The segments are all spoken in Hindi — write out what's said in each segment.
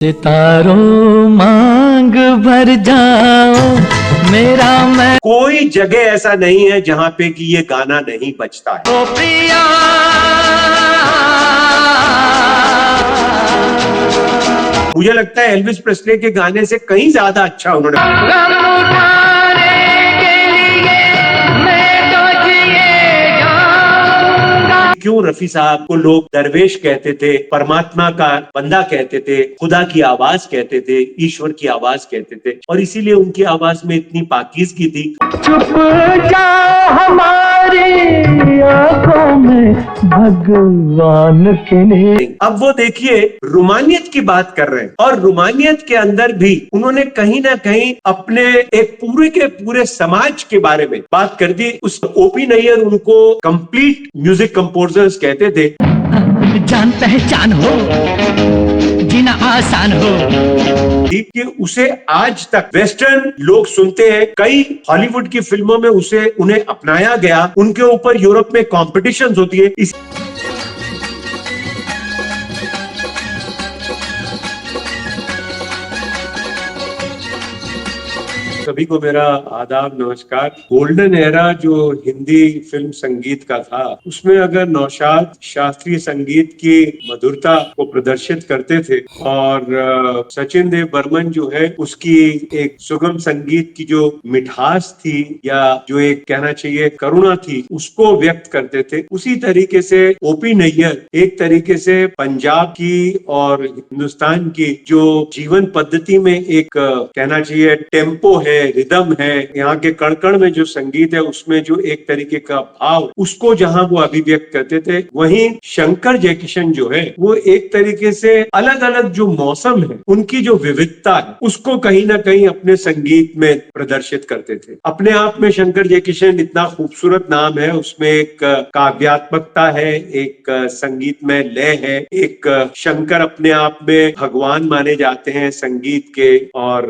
सितारों मांग भर जाओ मेरा मैं। कोई जगह ऐसा नहीं है जहां पे कि ये गाना नहीं बजता है। ओ प्रिया मुझे लगता है एल्विस प्रेस्ले के गाने से कहीं ज्यादा अच्छा उन्होंने गम उठाने के लिए मैं तो जिए जाऊंगा। क्यों रफी साहब को लोग दरवेश कहते थे, परमात्मा का बंदा कहते थे, खुदा की आवाज कहते थे, ईश्वर की आवाज कहते थे, और इसीलिए उनकी आवाज में इतनी पाकीज़गी थी। चुप जा हमारी आंखों में भगवान के लिए। अब वो देखिए रुमानियत की बात कर रहे हैं, और रुमानियत के अंदर भी उन्होंने कहीं ना कहीं अपने एक पूरे के पूरे समाज के बारे में बात कर दी। उस ओपी नैयर उनको कंप्लीट म्यूजिक कंपोजर्स कहते थे। जान पहचान हो जीना आसान हो कि उसे आज तक वेस्टर्न लोग सुनते हैं, कई हॉलीवुड की फिल्मों में उसे उन्हें अपनाया गया, उनके ऊपर यूरोप में कॉम्पिटिशन्स होती है। सभी को मेरा आदाब नमस्कार। गोल्डन एरा जो हिंदी फिल्म संगीत का था, उसमें अगर नौशाद शास्त्रीय संगीत की मधुरता को प्रदर्शित करते थे, और सचिन देव बर्मन जो है उसकी एक सुगम संगीत की जो मिठास थी, या जो एक कहना चाहिए करुणा थी, उसको व्यक्त करते थे, उसी तरीके से ओपी नैयर एक तरीके से पंजाब की और हिंदुस्तान की जो जीवन पद्धति में एक कहना चाहिए टेम्पो है, रिदम है, यहाँ के कण कण में जो संगीत है उसमें जो एक तरीके का भाव, उसको जहां वो अभिव्यक्त करते थे, वहीं शंकर जयकिशन जो है वो एक तरीके से अलग अलग जो मौसम है उनकी जो विविधता है उसको कहीं ना कहीं अपने संगीत में प्रदर्शित करते थे। अपने आप में शंकर जयकिशन इतना खूबसूरत नाम है, उसमें एक काव्यात्मकता है, एक संगीत में लय है, एक शंकर अपने आप में भगवान माने जाते हैं संगीत के और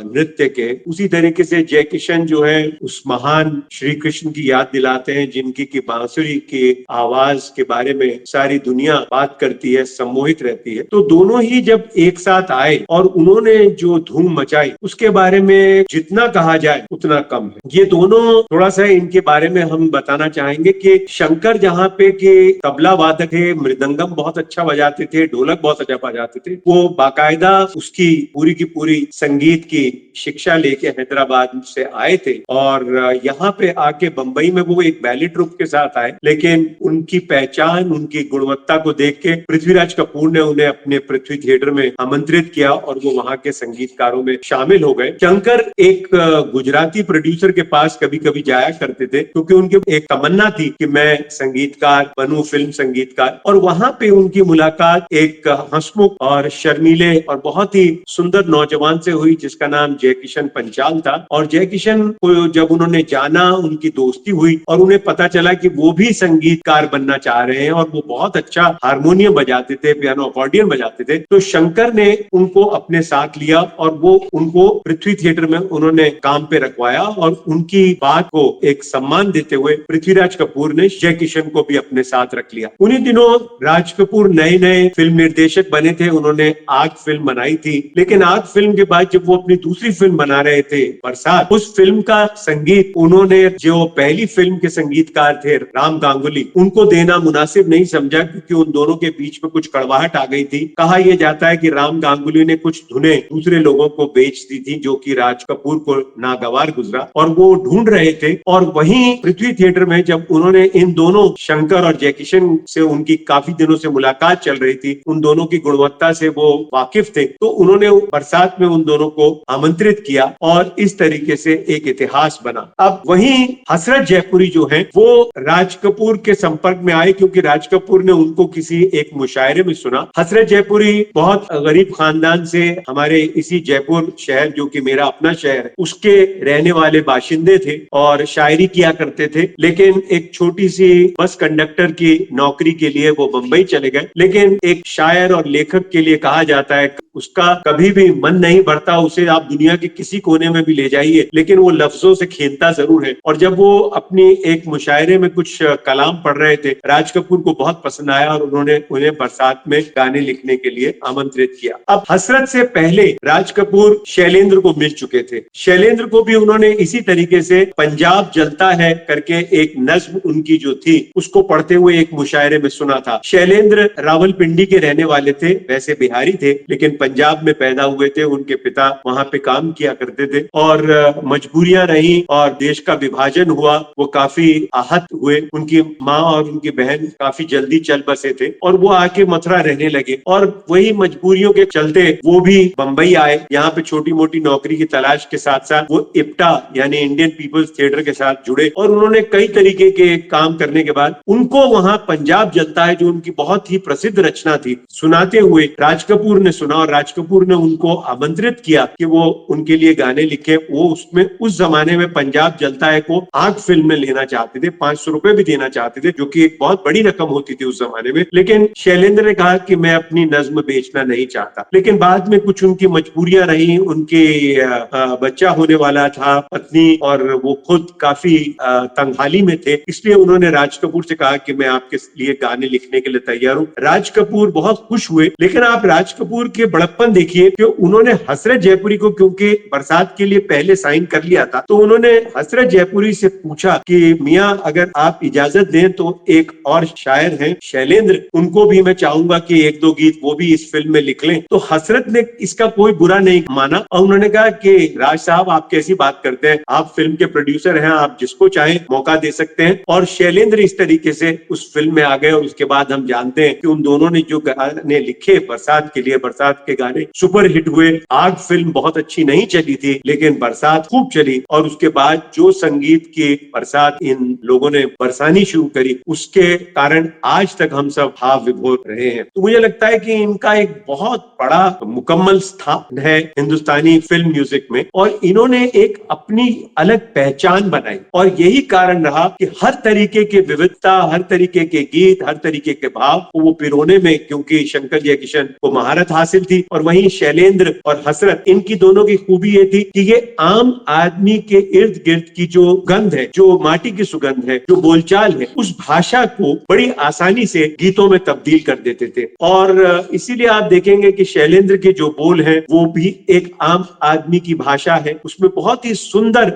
नृत्य के। उसी तरीके से जय किशन जो है उस महान श्री कृष्ण की याद दिलाते हैं, जिनकी की बांसुरी की आवाज के बारे में सारी दुनिया बात करती है, सम्मोहित रहती है। तो दोनों ही जब एक साथ आए और उन्होंने जो धूम मचाई, उसके बारे में जितना कहा जाए उतना कम है। ये दोनों थोड़ा सा इनके बारे में हम बताना चाहेंगे कि शंकर जहाँ पे कि तबला वादक थे, मृदंगम बहुत अच्छा बजाते थे, ढोलक बहुत अच्छा बजाते थे, वो बाकायदा उसकी पूरी की पूरी संगीत की शिक्षा लेके हैदराबाद से आए थे, और यहाँ पे आके बंबई में वो एक बैले ट्रुप के साथ आए, लेकिन उनकी पहचान, उनकी गुणवत्ता को देख के पृथ्वीराज कपूर ने उन्हें अपने पृथ्वी थिएटर में आमंत्रित किया और वो वहां के संगीतकारों में शामिल हो गए। शंकर एक गुजराती प्रोड्यूसर के पास कभी कभी जाया करते थे, क्योंकि उनके एक तमन्ना थी कि मैं संगीतकार बनूं, फिल्म संगीतकार, और वहां पे उनकी मुलाकात एक हंसमुख और शर्मीले और बहुत ही सुंदर नौजवान से हुई जिसका नाम जय किशन पंचाल था। और जय किशन को जब उन्होंने जाना, उनकी दोस्ती हुई और उन्हें पता चला कि वो भी संगीतकार बनना चाह रहे हैं और वो बहुत अच्छा हारमोनियम बजाते थे, पियानो अकॉर्डियन बजाते थे, तो शंकर ने उनको अपने साथ लिया और वो उनको पृथ्वी थिएटर में उन्होंने काम पे रखवाया, और उनकी बात को एक सम्मान देते हुए पृथ्वीराज कपूर ने जय किशन को भी अपने साथ रख लिया। उन्हीं दिनों राज कपूर नए नए फिल्म निर्देशक बने थे, उन्होंने आग फिल्म बनाई थी, लेकिन आग फिल्म के बाद जब वो अपनी दूसरी फिल्म बना रहे थे बरसात, उस फिल्म का संगीत उन्होंने जो पहली फिल्म के संगीतकार थे राम गांगुली, उनको देना मुनासिब नहीं समझा, क्योंकि उन दोनों के बीच में कुछ कड़वाहट आ गई थी। कहा यह जाता है कि राम गांगुली ने कुछ धुनें दूसरे लोगों को बेच दी थी, जो कि राज कपूर को नागवार गुजरा, और वो ढूंढ रहे थे। और वहीं पृथ्वी थिएटर में जब उन्होंने इन दोनों शंकर और जय किशन से उनकी काफी दिनों से मुलाकात चल रही थी, उन दोनों की गुणवत्ता से वो वाकिफ थे, तो उन्होंने बरसात में उन दोनों को आमंत्रित किया और इस तरीके से एक इतिहास बना। अब वहीं हसरत जयपुरी जो है वो राज कपूर के संपर्क में आए, क्योंकि राज कपूर ने उनको किसी एक मुशायरे में सुना। हसरत जयपुरी बहुत गरीब खानदान से हमारे इसी जयपुर शहर, जो कि मेरा अपना शहर है, उसके रहने वाले बाशिंदे थे और शायरी किया करते थे, लेकिन एक छोटी सी बस कंडक्टर की नौकरी के लिए वो बंबई चले गए। लेकिन एक शायर और लेखक के लिए कहा जाता है उसका कभी भी मन नहीं बढ़ता, उसे आप दुनिया के किसी कोने में भी ले जाइए, लेकिन वो लफ्जों से खेलता जरूर है। और जब वो अपनी एक मुशायरे में कुछ कलाम पढ़ रहे थे, राज कपूर को बहुत पसंद आया और उन्होंने उन्हें बरसात में गाने लिखने के लिए आमंत्रित किया। अब हसरत से पहले राज कपूर शैलेंद्र को मिल चुके थे। शैलेंद्र को भी उन्होंने इसी तरीके से पंजाब जलता है करके एक नज्म उनकी जो थी उसको पढ़ते हुए एक मुशायरे में सुना था। शैलेंद्र रावलपिंडी के रहने वाले थे, वैसे बिहारी थे लेकिन पंजाब में पैदा हुए थे। उनके पिता वहां पे काम किया करते थे और मजबूरियां रही और देश का विभाजन हुआ। वो काफी आहत हुए। उनकी माँ और उनकी बहन काफी जल्दी चल बसे थे और वो आके मथुरा रहने लगे और वही मजबूरियों के चलते वो भी बंबई आए। यहाँ पे छोटी मोटी नौकरी की तलाश के साथ साथ वो इप्टा यानी इंडियन पीपल्स थिएटर के साथ जुड़े और उन्होंने कई तरीके के काम करने के बाद उनको वहां पंजाब जलता है जो उनकी बहुत ही प्रसिद्ध रचना थी सुनाते हुए राज कपूर ने सुना और राज कपूर ने उनको आमंत्रित किया कि वो उनके लिए गाने लिखे। वो उसमें उस जमाने में पंजाब जलता है को आग फिल्म में लेना चाहते थे, 500 रुपए भी देना चाहते थे जो कि एक बहुत बड़ी रकम होती थी उस जमाने में। लेकिन शैलेंद्र ने कहा कि मैं अपनी नज्म बेचना नहीं चाहता। लेकिन बाद में कुछ उनकी मजबूरियां रही, उनके बच्चा होने वाला था, पत्नी और वो खुद काफी तंगहाली में थे, इसलिए उन्होंने राज कपूर से कहा कि मैं आपके लिए गाने लिखने के लिए तैयार हूँ। राज कपूर बहुत खुश हुए। लेकिन आप राज कपूर के बड़प्पन देखिए कि उन्होंने हसरत जयपुरी को क्योंकि बरसात के लिए पहले साइन कर लिया था तो उन्होंने हसरत जयपुरी से पूछा कि मियां अगर आप इजाजत दें तो एक और शायर हैं शैलेंद्र, उनको भी मैं चाहूंगा कि एक दो गीत वो भी इस फिल्म में लिख लें। तो हसरत ने इसका कोई बुरा नहीं माना और उन्होंने कहा कि राज साहब आप कैसी बात करते हैं, आप फिल्म के प्रोड्यूसर हैं, आप जिसको चाहे मौका दे सकते हैं। और शैलेंद्र इस तरीके से उस फिल्म में आ गए और उसके बाद हम जानते हैं कि उन दोनों ने जो गाने लिखे बरसात के लिए, बरसात के गाने सुपर हिट हुए। आग फिल्म बहुत अच्छी नहीं चली थी लेकिन बरसात खूब चली और उसके बाद जो संगीत की बरसात इन लोगों ने बरसानी शुरू करी उसके कारण आज तक हम सब भाव विभोर रहे हैं। तो मुझे लगता है कि इनका एक बहुत बड़ा मुकम्मल स्थान है हिंदुस्तानी फिल्म म्यूजिक में और इन्होंने एक अपनी अलग पहचान बनाई और यही कारण रहा कि हर तरीके की विविधता, हर तरीके के गीत, हर तरीके के भाव वो पिरोने में, क्योंकि शंकर जयकिशन को महारत हासिल थी। और वहीं शैलेंद्र और हसरत, इनकी दोनों की खूबी ये थी कि ये आम आदमी के इर्द गिर्द की जो गंध है, जो माटी की सुगंध है, जो बोलचाल है, उस भाषा को बड़ी आसानी से गीतों में तब्दील कर देते थे। और इसीलिए आप देखेंगे कि शैलेंद्र के जो बोल हैं वो भी एक आम आदमी की भाषा है। उसमें बहुत ही सुंदर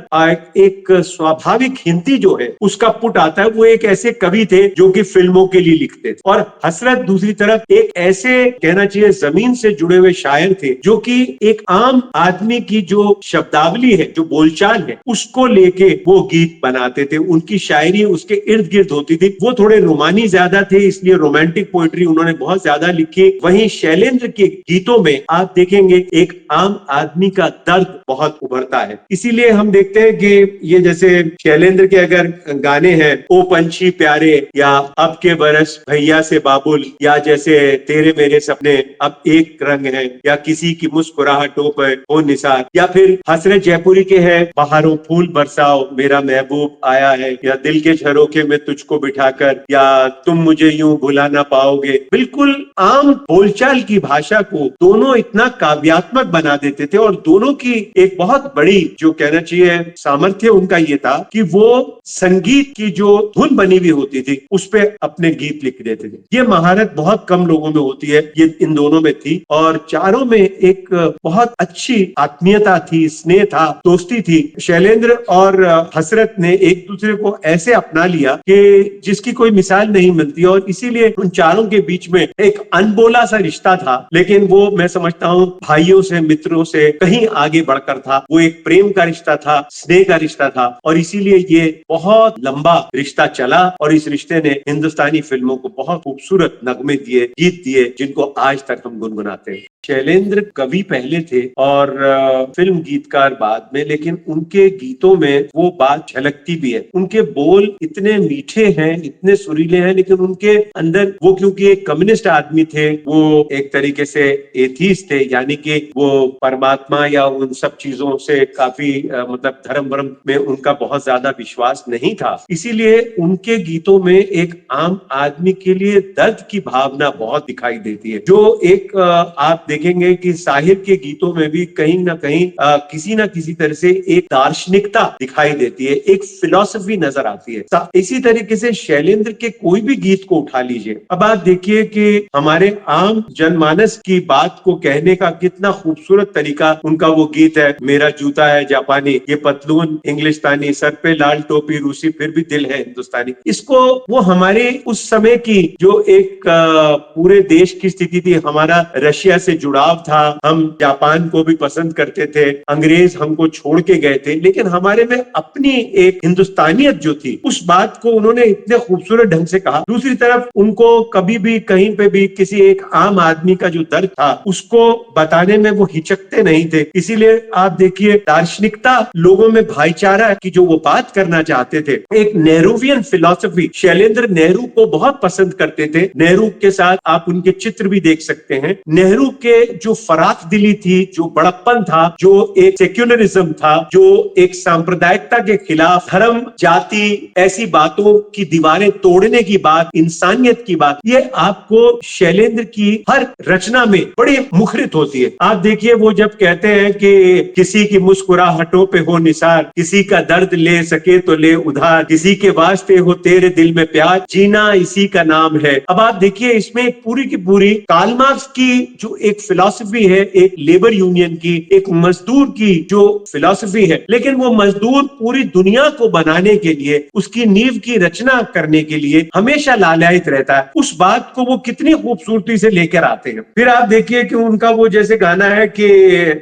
एक स्वाभाविक हिंदी जो है उसका पुट आता है। वो एक ऐसे कवि थे जो कि फिल्मों के लिए लिखते थे। और हसरत दूसरी तरफ एक ऐसे कहना चाहिए जमीन से जुड़े हुए शायर थे जो कि एक आम आदमी की जो शब्दावली है, जो बोलचाल है, उसको लेके वो गीत बनाते थे। उनकी शायरी उसके इर्द गिर्द होती थी। वो थोड़े रोमानी ज्यादा थे, इसलिए रोमांटिक पोएट्री उन्होंने बहुत ज्यादा लिखी। वहीं शैलेंद्र के गीतों में आप देखेंगे एक आम आदमी का दर्द बहुत उभरता है। इसीलिए हम देखते हैं कि ये जैसे शैलेंद्र के अगर गाने हैं, ओ पंछी प्यारे, या अब के बरस भैया से बाबुल, या जैसे तेरे मेरे सपने अब एक रंग है, या किसी की मुस्कुराहटों पर हो निसार, या फिर हसरत जयपुरी के हैं बहारों फूल बरसाओ मेरा महबूब आया है, या दिल के झरोखे में तुझको बिठाकर, या तुम मुझे यूं भुला ना पाओगे। बिल्कुल आम बोलचाल की भाषा को दोनों इतना काव्यात्मक बना देते थे और दोनों की एक बहुत बड़ी जो कहना चाहिए सामर्थ्य उनका ये था कि वो संगीत की जो धुन बनी हुई होती थी उस पे अपने गीत लिख देते थे। ये महारत बहुत कम लोगों में होती है, ये इन दोनों में थी। और चारों में एक बहुत अच्छी आत्मीयता थी, स्नेह था, दोस्ती थी। शैलेंद्र और हसरत ने एक दूसरे को ऐसे अपना लिया कि जिसकी कोई मिसाल नहीं मिलती और इसीलिए उन चारों के बीच में एक अनबोला सा रिश्ता था, लेकिन वो मैं समझता हूँ भाइयों से, मित्रों से कहीं आगे बढ़कर था। वो एक प्रेम का रिश्ता था, स्नेह का रिश्ता था और इसीलिए ये बहुत लंबा रिश्ता चला और इस रिश्ते ने हिंदुस्तानी फिल्मों को बहुत खूबसूरत नगमे दिए, गीत दिए, जिनको आज तक हम गुनगुनाते हैं। शैलेंद्र कवि पहले थे और फिल्म गीतकार बाद में, लेकिन उनके गीतों में वो बात झलकती भी है। उनके बोल इतने मीठे हैं, इतने सुरीले हैं, लेकिन उनके अंदर वो, क्योंकि एक कम्युनिस्ट आदमी थे, वो एक तरीके से एथीस्ट थे, यानी कि वो परमात्मा या उन सब चीजों से काफी मतलब धर्म वर्म में उनका बहुत ज्यादा विश्वास नहीं था। इसीलिए उनके गीतों में एक आम आदमी के लिए दर्द की भावना बहुत दिखाई देती है, जो एक आप देखेंगे कि साहिर के गीतों में भी कहीं ना कहीं किसी ना किसी तरह से एक दार्शनिकता दिखाई देती है, एक फिलॉसफी नजर आती है। इसी तरीके से शैलेंद्र के कोई भी गीत को उठा लीजिए, अब आप देखिए कि हमारे आम जनमानस की बात को कहने का कितना खूबसूरत तरीका उनका वो गीत है, मेरा जूता है जापानी, ये पतलून इंग्लिस्तानी, सर पे लाल टोपी रूसी, फिर भी दिल है हिंदुस्तानी। इसको वो हमारे उस समय की जो एक पूरे देश की स्थिति थी, हमारा रशिया से जुड़ाव था, हम जापान को भी पसंद करते थे, अंग्रेज हमको छोड़ के गए थे, लेकिन हमारे में अपनी एक हिंदुस्तानियत जो थी उस बात को उन्होंने इतने खूबसूरत ढंग से कहा। दूसरी तरफ उनको कभी भी कहीं पे भी किसी एक आम आदमी का जो दर्द था उसको बताने में वो हिचकते नहीं थे। इसीलिए आप देखिए दार्शनिकता, लोगों में भाईचारा की जो वो बात करना चाहते थे, एक नेहरूवियन फिलॉसफी, शैलेंद्र नेहरू को बहुत पसंद करते थे। नेहरू के साथ आप उनके चित्र भी देख सकते हैं। नेहरू के जो फराख दिली थी, जो बड़प्पन था, जो एक सेक्युलरिज्म था, जो एक सांप्रदायिकता के खिलाफ धर्म जाति ऐसी बातों की दीवारें तोड़ने की बात, इंसानियत की बात, ये आपको शैलेंद्र की हर रचना में बड़ी मुखरित होती है। आप देखिए वो जब कहते हैं कि किसी की मुस्कुराहटों पे हो निसार, किसी का दर्द ले सके तो ले उधार, किसी के वास्ते हो तेरे दिल में प्यार, जीना इसी का नाम है। अब आप देखिए इसमें एक पूरी की पूरी कार्ल मार्क्स की जो एक फिलॉसफी है, एक लेबर यूनियन की, एक मजदूर की जो फिलॉसफी है, लेकिन वो मजदूर पूरी दुनिया को बनाने के लिए, उसकी नींव की रचना करने के लिए हमेशा लालायित रहता है। उस बात को वो कितनी खूबसूरती से लेकर आते हैं। फिर आप देखिए कि उनका वो जैसे गाना है कि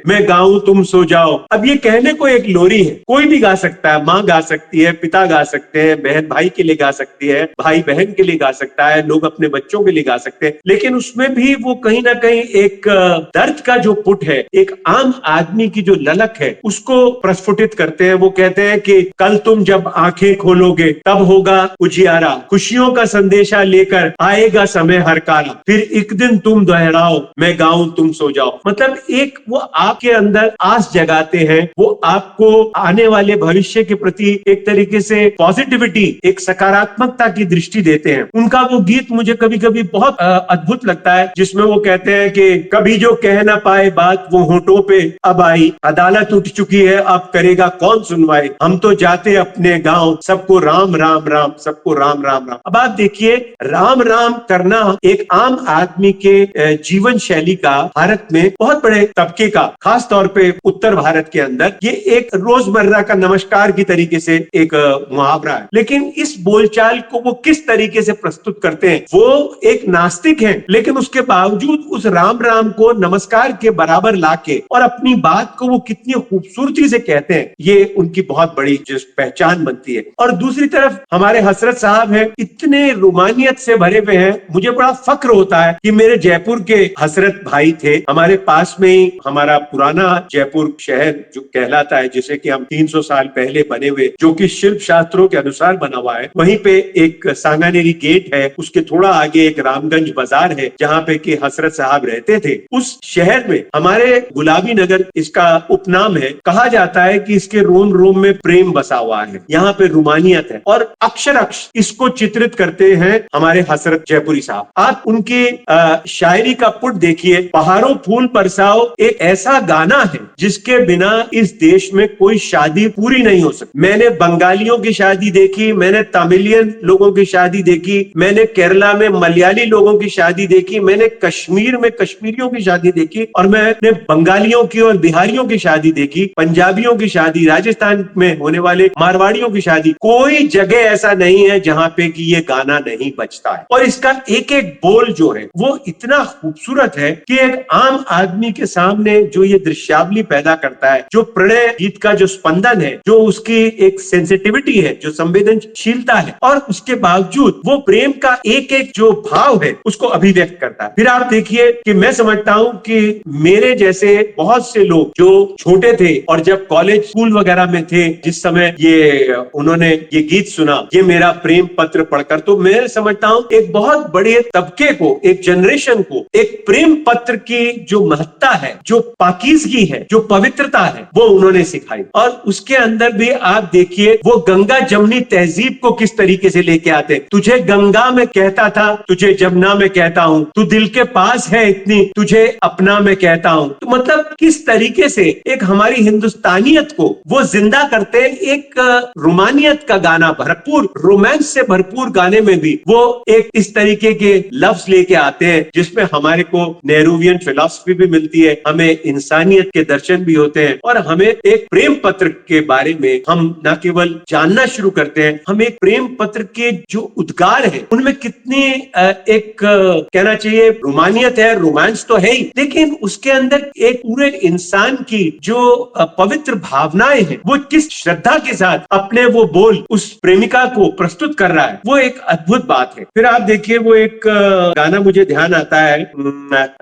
मैं गाऊं तुम सो जाओ, अब ये कहने को एक लोरी है, कोई भी गा सकता है, माँ गा सकती है, पिता गा सकते हैं, बहन भाई के लिए गा सकती है, भाई बहन के लिए गा सकता है, लोग अपने बच्चों के लिए गा सकते हैं, लेकिन उसमें भी वो कहीं ना कहीं एक दर्द का जो पुट है, एक आम आदमी की जो ललक है, उसको प्रस्फुटित करते हैं। वो कहते हैं कि कल तुम जब आंखें खोलोगे तब होगा उजियारा, खुशियों का संदेशा लेकर आएगा समय हर काला, फिर एक दिन तुम दोहराओ मैं गाऊं तुम सो जाओ। मतलब एक वो आपके अंदर आस जगाते हैं, वो आपको आने वाले भविष्य के प्रति एक तरीके से पॉजिटिविटी, एक सकारात्मकता की दृष्टि देते हैं। उनका वो गीत मुझे कभी कभी बहुत अद्भुत लगता है, जिसमें वो कहते हैं कि कभी जो कह ना पाए बात वो होठों पे अब आई, अदालत उठ चुकी है अब करेगा कौन सुनवाई, हम तो जाते अपने गांव सबको राम राम राम, सबको राम राम राम। अब आप देखिए राम राम करना एक आम आदमी के जीवन शैली का भारत में बहुत बड़े तबके का, खास तौर पे उत्तर भारत के अंदर ये एक रोजमर्रा का नमस्कार की तरीके से एक मुहावरा है। लेकिन इस बोलचाल को वो किस तरीके से प्रस्तुत करते हैं, वो एक नास्तिक है लेकिन उसके बावजूद उस राम राम को नमस्कार के बराबर लाके और अपनी बात को वो कितनी खूबसूरती से कहते हैं, ये उनकी बहुत बड़ी पहचान बनती है। और दूसरी तरफ हमारे हसरत साहब हैं, इतने रोमानियत से भरे हुए हैं। मुझे बड़ा फक्र होता है कि मेरे जयपुर के हसरत भाई थे, हमारे पास में ही हमारा पुराना जयपुर शहर जो कहलाता है, जिसे कि हम 300 साल पहले बने हुए, जो कि शिल्प शास्त्रों के अनुसार बना हुआ है, वहीं पे एक सांगानेरी गेट है, उसके थोड़ा आगे एक रामगंज बाजार है जहाँ पे कि हसरत साहब रहते थे। उस शहर में हमारे गुलाबी नगर इसका उपनाम है, कहा जाता है कि इसके रोम रोम में प्रेम बसा हुआ है, यहाँ पे रुमानियत है, और अक्षर अक्ष इसको चित्रित करते हैं हमारे हसरत जयपुरी साहब। आप उनकी शायरी का पुट देखिए, पहाड़ों फूल बरसाओ एक ऐसा गाना है जिसके बिना इस देश में कोई शादी पूरी नहीं हो सकती। मैंने बंगालियों की शादी देखी, मैंने तमिलियन लोगों की शादी देखी, मैंने केरला में मलयाली लोगों की शादी देखी, मैंने कश्मीर में कश्मीरियों की शादी देखी, और मैंने बंगालियों की और बिहारियों की शादी देखी, पंजाबियों की शादी, राजस्थान में होने वाले मारवाड़ियों की शादी। कोई जगह ऐसा नहीं है जहां पे कि ये गाना नहीं बजता है, और इसका एक एक बोल जो है वो इतना खूबसूरत है कि एक आम आदमी के सामने जो ये दृश्यावली पैदा करता है, जो प्रणय गीत का जो स्पंदन है, जो उसकी एक सेंसिटिविटी है, जो संवेदनशीलता है, और उसके बावजूद वो प्रेम का एक एक जो भाव है उसको अभिव्यक्त करता है। फिर आप देखिए कि मैं समझता हूं कि मेरे जैसे बहुत से लोग जो छोटे थे और जब कॉलेज स्कूल वगैरह में थे, जिस समय ये उन्होंने ये गीत सुना, ये मेरा प्रेम पत्र पढ़कर, तो मैं समझता हूं एक बहुत बड़े तबके को, एक जनरेशन को, एक प्रेम पत्र की जो महत्ता है, जो पाकीज़गी है, जो पवित्रता है, वो उन्होंने सिखाई। और उसके अंदर भी आप देखिए वो गंगा जमुनी तहजीब को किस तरीके से लेके आते। तुझे गंगा में कहता था, तुझे जमुना में कहता हूं, तू दिल के पास है इतनी, तुझे अपना में कहता हूं। तो मतलब किस तरीके से से एक हमारी हिंदुस्तानियत को वो जिंदा करते, एक रोमानियत का गाना, भरपूर रोमांस से भरपूर गाने में भी वो एक इस तरीके के लफ्ज लेके आते हैं जिसमें हमारे को नेहरूवियन फिलॉसफी भी मिलती है, हमें इंसानियत के दर्शन भी होते हैं और हमें एक प्रेम पत्र के बारे में हम न केवल जानना शुरू करते हैं, हम एक प्रेम पत्र के जो उद्गार है उनमें कितनी एक कहना चाहिए रोमानियत है, रोमांस तो है ही, लेकिन उसके अंदर एक पूरे इंसान की जो पवित्र भावनाएं हैं वो किस श्रद्धा के साथ अपने वो बोल उस प्रेमिका को प्रस्तुत कर रहा है, वो एक अद्भुत बात है। फिर आप देखिए वो एक गाना मुझे ध्यान आता है,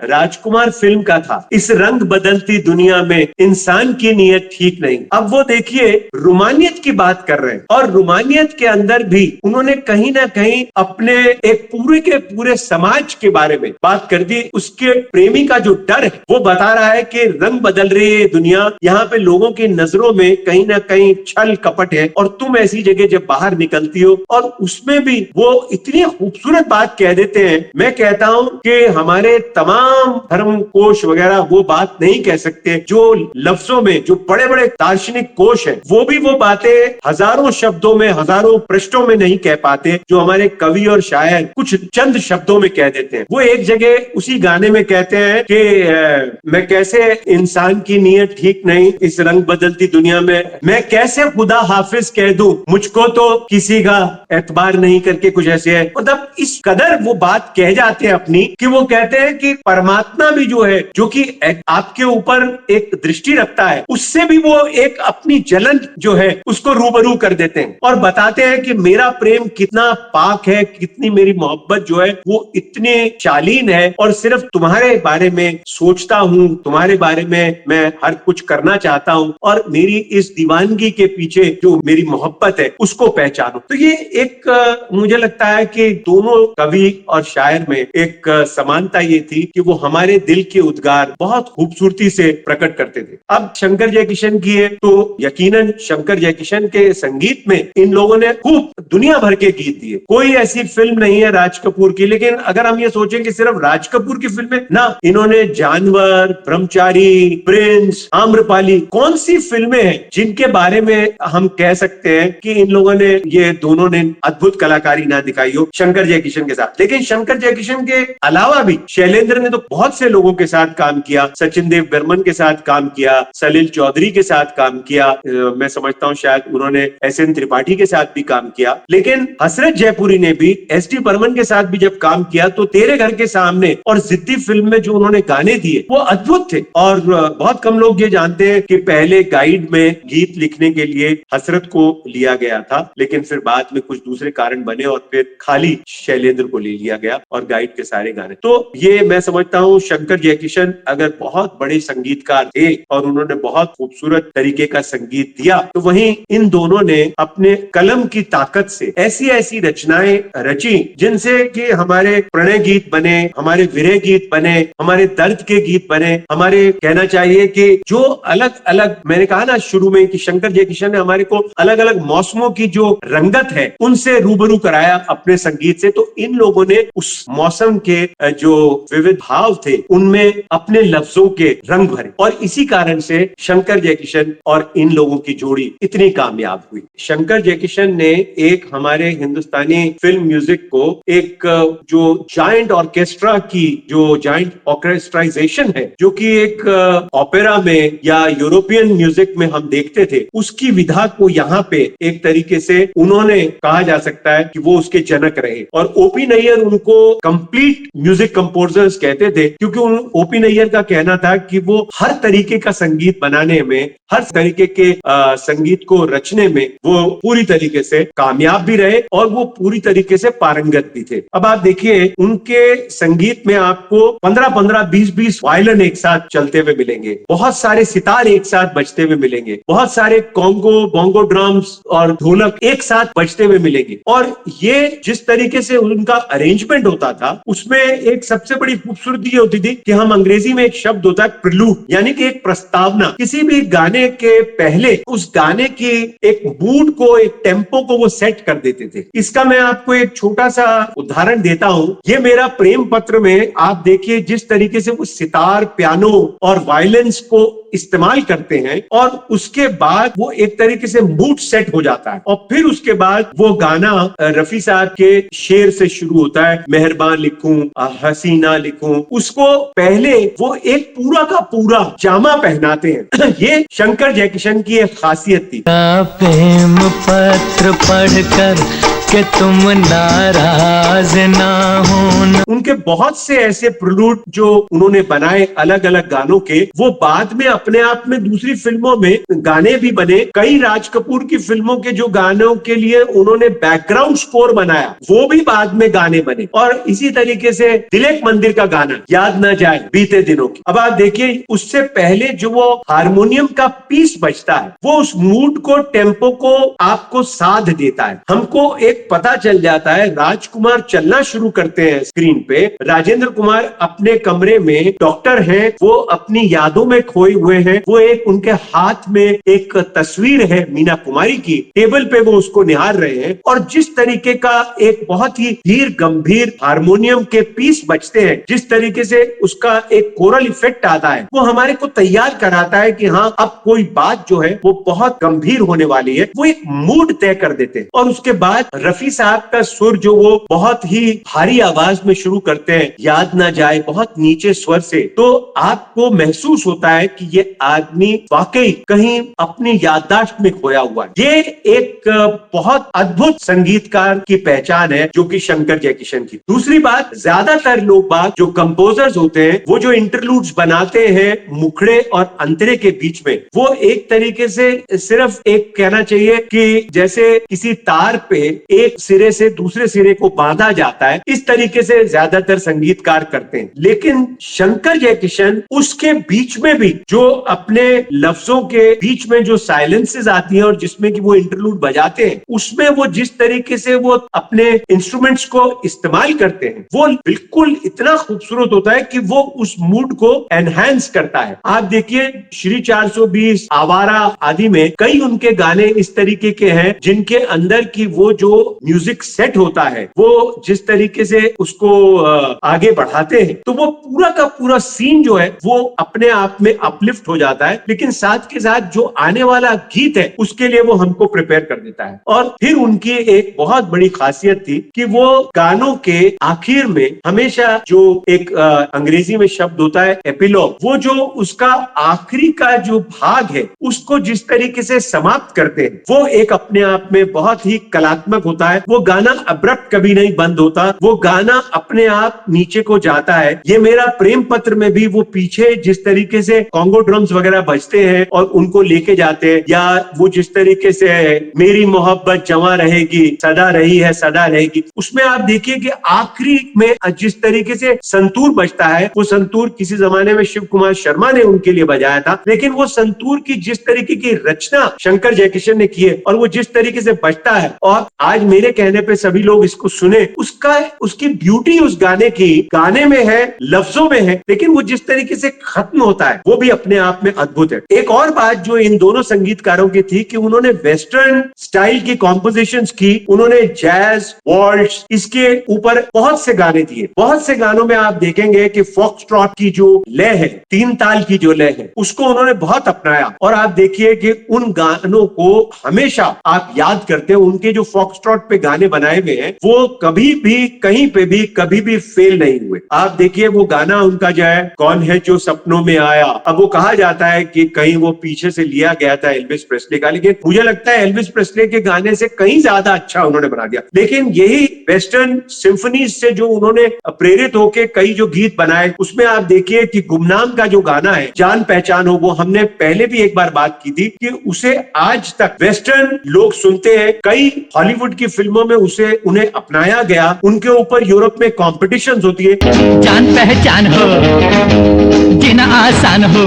राजकुमार फिल्म का था, इस रंग बदलती दुनिया में इंसान की नीयत ठीक नहीं। अब वो देखिए रोमानियत की बात कर रहे हैं और रोमानियत के अंदर भी उन्होंने कहीं ना कहीं अपने एक पूरे के पूरे समाज के बारे में बात कर दी। उसके प्रेमी का जो डर है वो बता रहा है कि रंग बदल रही है दुनिया, यहाँ पे लोगों की नजरों में कहीं ना कहीं छल कपट है और तुम ऐसी जगह जब बाहर निकलती हो, और उसमें भी वो इतनी खूबसूरत बात कह देते हैं। मैं कहता हूं कि हमारे तमाम धर्म कोश वगैरह वो बात नहीं कह सकते, जो लफ्जों में जो बड़े बड़े दार्शनिक कोश है वो भी वो बातें हजारों शब्दों में, हजारों पृष्ठों में नहीं कह पाते, जो हमारे कवि और शायर कुछ चंद शब्दों में कह देते हैं। वो एक जगह उसी गाने में कहते हैं कि मैं कैसे इंसान की नीयत ठीक नहीं, इस रंग बदलती दुनिया में मैं कैसे खुदा हाफिज कह दूं, मुझको तो किसी का एतबार नहीं, करके कुछ ऐसे है। मतलब इस कदर वो बात कह जाते हैं अपनी कि वो कहते हैं कि परमात्मा भी जो है, जो कि आपके ऊपर एक दृष्टि रखता है, उससे भी वो एक अपनी जलन जो है उसको रूबरू कर देते हैं और बताते हैं कि मेरा प्रेम कितना पाक है, कितनी मेरी मोहब्बत जो है वो इतनी शालीन है और सिर्फ तुम्हारे बारे में सोचता हूं, तुम्हारे बारे में मैं हर कुछ करना चाहता हूं और मेरी इस दीवानगी के पीछे जो मेरी मोहब्बत है उसको पहचानो। तो ये एक मुझे लगता है कि दोनों कवि और शायर में एक समानता ये थी कि वो हमारे दिल के उद्गार बहुत खूबसूरती से प्रकट करते थे। अब शंकर जयकिशन की है तो यकीनन शंकर जयकिशन के संगीत में इन लोगों ने खूब दुनिया भर के गीत दिए। कोई ऐसी फिल्म नहीं है राज कपूर की, लेकिन अगर हम ये सोचें कि सिर्फ राज कपूर की फिल्में ना, इन्होंने जानवर, ब्रह्मचारी, प्रिंस, आम्रपाली, कौन सी फिल्में हैं जिनके बारे में हम कह सकते हैं कि इन लोगों ने, ये दोनों ने अद्भुत कलाकारी ना दिखाई हो शंकर जयकिशन के साथ। लेकिन शंकर जयकिशन के अलावा भी शैलेंद्र ने तो बहुत से लोगों के साथ काम किया, सचिन देव बर्मन के साथ काम किया, सलील चौधरी के साथ काम किया, मैं समझता हूं शायद उन्होंने एस.एन. त्रिपाठी के साथ भी काम किया। लेकिन हसरत जयपुरी ने भी एस.डी. बर्मन के साथ भी जब काम किया तो तेरे घर के सामने और जिद्दी फिल्म में जो उन्होंने गाने दिए वो अद्भुत थे। और बहुत कम लोग ये जानते हैं कि पहले गाइड में गीत लिखने के लिए हसरत को लिया गया था, लेकिन फिर बाद में कुछ दूसरे कारण बने और फिर खाली शैलेंद्र को ले लिया गया और गाइड के सारे गाने। तो ये मैं समझता हूँ शंकर जयकिशन अगर बहुत बड़े संगीतकार थे और उन्होंने बहुत खूबसूरत तरीके का संगीत दिया, तो वहीं इन दोनों ने अपने कलम की ताकत से ऐसी ऐसी रचनाएं रची जिनसे कि हमारे प्रणय गीत बने, हमारे विरह गीत बने, हमारे दर्द के गीत बने, हमारे कहना चाहिए कि जो अलग अलग, मैंने कहा ना शुरू में कि शंकर जयकिशन ने हमारे को अलग अलग मौसमों की जो रंगत है उनसे रूबरू कराया अपने संगीत से। तो इन लोगों ने उस मौसम के जो विविध भाव थे उनमें अपने लफ्जों के रंग भरे और इसी कारण से शंकर जयकिशन और इन लोगों की जोड़ी इतनी कामयाब हुई। शंकर जयकिशन ने एक हमारे हिंदुस्तानी फिल्म म्यूजिक को एक जो जायंट ऑर्केस्ट्रा की जो जायंट ऑर्केस्ट्राइजेशन है, जो कि एक ओपेरा में या यूरोपियन म्यूजिक में हम देखते थे, उसकी विधा को यहाँ पे एक तरीके से उन्होंने कहा जा सकता है कि वो उसके जनक रहे। और ओपी नैयर उनको कंप्लीट म्यूजिक कंपोजर्स कहते थे, क्योंकि ओपी नैयर का कहना था कि वो हर तरीके का संगीत बनाने में, हर तरीके के संगीत को रचने में वो पूरी तरीके से कामयाब भी रहे और वो पूरी तरीके से पारंगत भी थे। अब आप देखिए उनके संगीत में आपको 15-15, 20-20 वायलिन एक साथ चलते हुए मिलेंगे, बहुत सारे सितार एक साथ बजते हुए मिलेंगे, बहुत सारे कॉन्गो, बोंगो ड्रम्स और ढोलक एक साथ बजते हुए मिलेंगे। और ये जिस तरीके से उनका अरेंजमेंट होता था उसमें एक सबसे बड़ी खूबसूरती ये होती थी कि हम अंग्रेजी में एक शब्द होता है प्रिलूड, यानी कि एक प्रस्तावना। किसी भी गाने के पहले उस गाने की एक मूड को, एक टेम्पो को वो सेट कर देते थे। इसका मैं आपको एक छोटा सा उदाहरण देता हूं। ये मेरा प्रेम पत्र में आप देखिए जिस तरीके से वो सितार, पियानो और वायलिन्स को इस्तेमाल करते हैं और उसके बाद वो एक तरीके से मूड सेट हो जाता है और फिर उसके बाद वो गाना रफी साहब के शेर से शुरू होता है, मेहरबान लिखूं, हसीना लिखूं, उसको पहले वो एक पूरा का पूरा जामा पहनाते हैं। ये शंकर जयकिशन की एक खासियत थी। प्रेम पत्र पढ़कर कि तुम नाराज ना हो। उनके बहुत से ऐसे प्रिलूड जो उन्होंने बनाए अलग अलग गानों के, वो बाद में अपने आप में दूसरी फिल्मों में गाने भी बने। कई राज कपूर की फिल्मों के जो गानों के लिए उन्होंने बैकग्राउंड स्कोर बनाया, वो भी बाद में गाने बने। और इसी तरीके से तिलक मंदिर का गाना याद ना जाए बीते दिनों की, अब आप देखिए उससे पहले जो वो हारमोनियम का पीस बजता है, वो उस मूड को, टेम्पो को आपको साध देता है। हमको एक पता चल जाता है, राजकुमार चलना शुरू करते हैं स्क्रीन पे, राजेंद्र कुमार अपने कमरे में डॉक्टर हैं, वो अपनी यादों में खोए हुए हैं, वो एक उनके हाथ में एक तस्वीर है मीना कुमारी की, टेबल पे वो उसको निहार रहे हैं और जिस तरीके का एक बहुत ही धीर गंभीर हारमोनियम के पीस बजते हैं, जिस तरीके से उसका एक कोरल इफेक्ट आता है, वो हमारे को तैयार कराता है कि हाँ अब कोई बात जो है वो बहुत गंभीर होने वाली है। वो एक मूड तय कर देते हैं और उसके बाद रफी साहब का सुर जो वो बहुत ही भारी आवाज में शुरू करते हैं, याद ना जाए, बहुत नीचे स्वर से, तो आपको महसूस होता है कि ये आदमी वाकई कहीं अपनी याददाश्त में खोया हुआ है। ये एक बहुत अद्भुत संगीतकार की पहचान है जो कि शंकर जयकिशन की। दूसरी बात, ज्यादातर लोग बात जो कंपोजर्स होते हैं, वो जो इंटरलूड्स बनाते हैं मुखड़े और अंतरे के बीच में, वो एक तरीके से सिर्फ एक कहना चाहिए कि जैसे किसी तार पे एक सिरे से दूसरे सिरे को बांधा जाता है, इस तरीके से ज्यादातर संगीतकार करते हैं। लेकिन शंकर जयकिशन उसके बीच में भी जो अपने लफ्जों के बीच में जो साइलेंसेस आती हैं और जिसमें कि वो इंटरलूड बजाते हैं, उसमें वो जिस तरीके से वो अपने इंस्ट्रूमेंट्स को इस्तेमाल करते हैं, वो बिल्कुल इतना खूबसूरत होता है कि वो उस मूड को एनहांस करता है। आप देखिए श्री 420, आवारा आदि में कई उनके गाने इस तरीके के हैं जिनके अंदर की वो जो म्यूजिक सेट होता है, वो जिस तरीके से उसको आगे बढ़ाते हैं, तो वो पूरा का पूरा सीन जो है वो अपने आप में अपलिफ्ट हो जाता है। लेकिन साथ के साथ जो आने वाला गीत है उसके लिए वो हमको प्रिपेयर कर देता है। और फिर उनकी एक बहुत बड़ी खासियत थी कि वो गानों के आखिर में हमेशा जो एक अंग्रेजी में शब्द होता है एपिलॉग, वो जो उसका आखिरी का जो भाग है उसको जिस तरीके से समाप्त करते हैं, वो एक अपने आप में बहुत ही कलात्मक होता है। वो गाना अब्रप्ट कभी नहीं बंद होता, वो गाना अपने आप नीचे को जाता है। ये मेरा प्रेम पत्र में भी वो पीछे जिस तरीके से कॉन्गो ड्रम्स वगैरह बजते हैं और उनको लेके जाते हैं, या वो जिस तरीके से मेरी मोहब्बत जवां रहेगी, सदा रही है सदा रहेगी, उसमें आप देखिए कि आखिरी में जिस तरीके से संतूर बजता है, वो संतूर किसी जमाने में शिव कुमार शर्मा ने उनके लिए बजाया था, लेकिन वो संतूर की जिस तरीके की रचना शंकर जयकिशन ने की है और वो जिस तरीके से बजता है, और आज मेरे कहने पे सभी लोग इसको सुने, उसकी ब्यूटी उस गाने की गाने में है, लफ्जों में है, लेकिन वो जिस तरीके से खत्म होता है वो भी अपने आप में अद्भुत है। एक और बात जो इन दोनों संगीतकारों की थी कि उन्होंने वेस्टर्न स्टाइल की कॉम्पोजिशंस की, उन्होंने जैज, वॉल्ट्स, इसके ऊपर बहुत से गाने दिए। बहुत से गानों में आप देखेंगे कि फॉक्सट्रॉट की जो लय है, तीन ताल की जो लय है, उसको उन्होंने बहुत अपनाया और आप देखिए कि उन गानों को हमेशा आप याद करते हैं। उनके जो फॉक्सट्रॉट पे गाने बनाए हुए हैं वो कभी भी कहीं पे भी कभी भी फेल नहीं हुए। आप देखिए वो गाना उनका जो है, कौन है जो सपनों में आया, अब वो कहा जाता है कि कहीं वो पीछे से लिया गया था एल्विस प्रेस्ले का, लेकिन मुझे लगता है एल्विस प्रेस्ले के गाने से कहीं ज्यादा अच्छा उन्होंने बना दिया। लेकिन यही वेस्टर्न सिम्फनीज से जो उन्होंने प्रेरित होकर कई जो गीत बनाए, उसमें आप देखिए कि गुमनाम का जो गाना है, जान पहचान हो, वो हमने पहले भी एक बार बात की थी कि उसे आज तक वेस्टर्न लोग सुनते हैं। कई हॉलीवुड की फिल्मों में उन्हें अपनाया गया, उनके ऊपर यूरोप में कॉम्पिटिशन्स होती है, जान पहचान हो जीना आसान हो।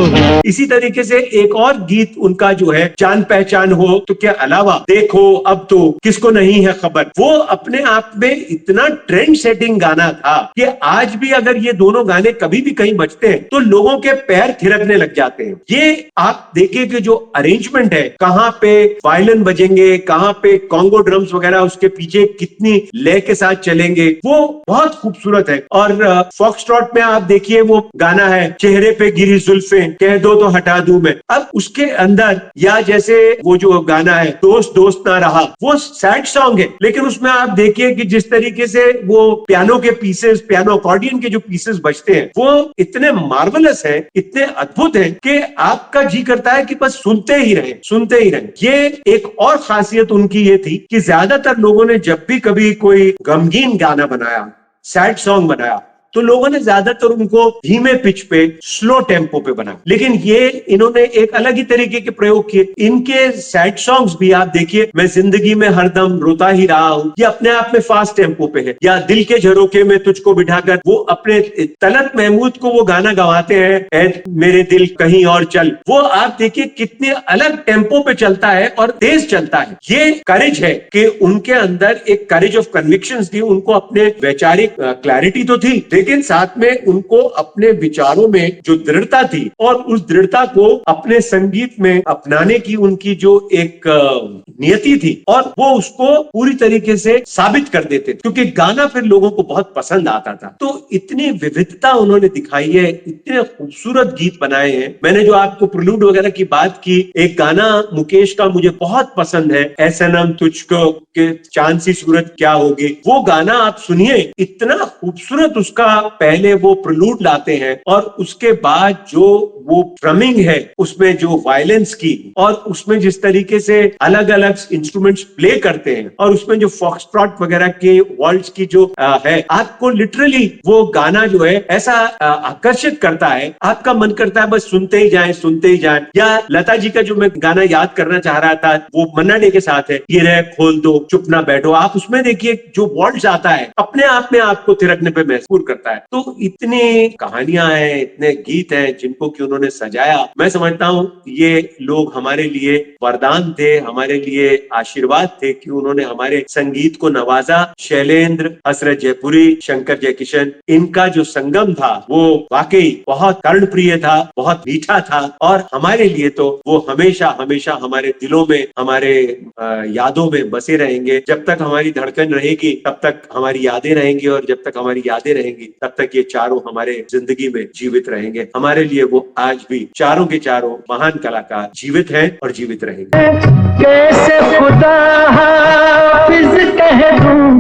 इसी तरीके से एक और गीत उनका जो है, जान पहचान हो तो के अलावा देखो अब तो किसको नहीं है खबर, वो अपने आप में इतना ट्रेंड सेटिंग गाना था कि आज भी अगर ये दोनों गाने कभी भी कहीं बजते हैं तो लोगों के पैर थिरकने लग जाते हैं। ये आप देखिए कि जो अरेंजमेंट है, कहां पे वायलिन बजेंगे, कहां पे कॉन्गो ड्रम्स वगैरह उसके पीछे कितनी लय के साथ चलेंगे, वो बहुत खूबसूरत है। और फॉक्सट्रॉट में आप देखिए वो गाना है, चेहरे पे गिरी जुल्फें, कह कह दो तो हटा दूं मैं। अब उसके अंदर, या जैसे वो जो गाना है दोस्त दोस्त ना रहा, वो सैड सॉन्ग है, लेकिन उसमें आप देखिए कि जिस तरीके से वो पियानो के पीसेस, पियानो अकॉर्डियन के जो पीसेस बजते हैं, वो इतने मार्वलस है, इतने अद्भुत है कि आपका जी करता है कि बस सुनते ही रहे, सुनते ही रहे। ये एक और खासियत उनकी ये थी कि ज्यादातर लोगों ने जब भी कभी कोई गमगीन गाना बनाया, सैड सॉन्ग बनाया, तो लोगों ने ज्यादातर उनको धीमे पिच पे, स्लो टेम्पो पे बनाया। लेकिन ये इन्होंने एक अलग ही तरीके के प्रयोग किए। इनके सैड सॉन्ग्स भी आप देखिए, मैं जिंदगी में हरदम रोता ही रहा हूं, ये अपने आप में फास्ट टेम्पो पे है। या दिल के झरोखे में तुझको बिठाकर, वो अपने तलत महमूद को वो गाना गवाते हैं, ऐ मेरे दिल कहीं और चल, वो आप देखिए कितने अलग टेम्पो पे चलता है और तेज चलता है। ये करेज है कि उनके अंदर एक करेज ऑफ कन्विक्शंस थी, उनको अपने वैचारिक क्लैरिटी तो थी, लेकिन साथ में उनको अपने विचारों में जो दृढ़ता थी और उस दृढ़ता को अपने संगीत में अपनाने की उनकी जो एक नियति थी, और वो उसको पूरी तरीके से साबित कर देते थे, क्योंकि गाना फिर लोगों को बहुत पसंद आता था। तो इतनी विविधता उन्होंने दिखाई है, इतने खूबसूरत गीत बनाए हैं। मैंने जो आपको प्रिलूड वगैरह की बात की, एक गाना मुकेश का मुझे बहुत पसंद है, ऐ सनम तुझको के चांद सी सूरत क्या होगी, वो गाना आप सुनिए, इतना खूबसूरत उसका पहले वो प्रिलूड लाते हैं, और उसके बाद जो वो ड्रमिंग है उसमें, जो वायलेंस की, और उसमें जिस तरीके से अलग अलग इंस्ट्रूमेंट्स प्ले करते हैं, और उसमें जो फॉक्सट्रॉट वगैरह के वर्ड्स की जो है, आपको लिटरली वो गाना जो है ऐसा आकर्षित करता है, आपका मन करता है बस सुनते ही जाएं, सुनते ही जाएं। या लता जी का जो मैं गाना याद करना चाह रहा था, वो मन्ना डे के साथ है, ये रैक खोल दो चुप ना बैठो, आप उसमें देखिए जो वर्ड्स आता है, अपने आप में आपको थिरकने पे मजबूर करता है। तो इतनी कहानियां हैं, इतने गीत हैं जिनको कि उन्होंने सजाया। मैं समझता हूं ये लोग हमारे लिए वरदान थे, हमारे लिए आशीर्वाद थे कि उन्होंने हमारे संगीत को नवाजा। शैलेंद्र, हसरत जयपुरी, शंकर जयकिशन, इनका जो संगम था वो वाकई बहुत कर्णप्रिय था, बहुत मीठा था, और हमारे लिए तो वो हमेशा हमेशा हमारे दिलों में, हमारे यादों में बसे रहेंगे। जब तक हमारी धड़कन रहेगी तब तक हमारी यादें रहेंगी, और जब तक हमारी यादें रहेंगी तब तक ये चारों हमारे जिंदगी में जीवित रहेंगे। हमारे लिए वो आज भी चारों के चारों महान कलाकार जीवित हैं और जीवित रहेंगे। कैसे खुदा हाफिज कह दूं